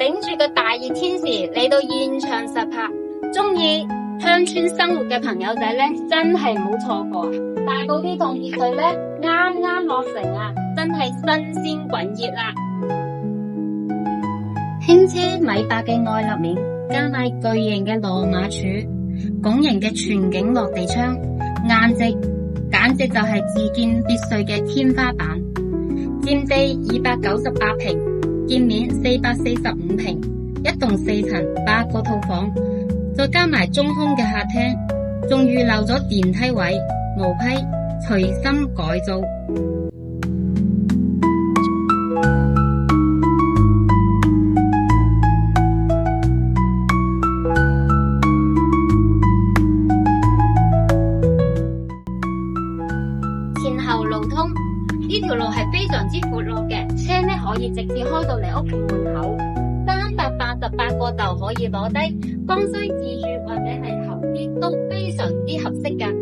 頂住個大熱天時嚟到現場實拍，中意鄉村生活嘅朋友仔咧，真係唔好錯過啊！大埔啲凍熱水咧，啱啱落成啊，真係新鮮滾熱啦！輕車米八嘅愛立面，加埋巨型嘅羅馬柱，拱形嘅全景落地窗，顏值簡直就係自建別墅嘅天花板。佔地298平，建面445平，一棟4層8個套房，再加埋中空嘅客廳，仲預留咗電梯位，無批隨心改造。前後路通，呢條路係非常之闊落嘅，車呢可以直接開到嚟屋企門口，388個就可以攞低，剛需自住或者係投資都非常之合適㗎。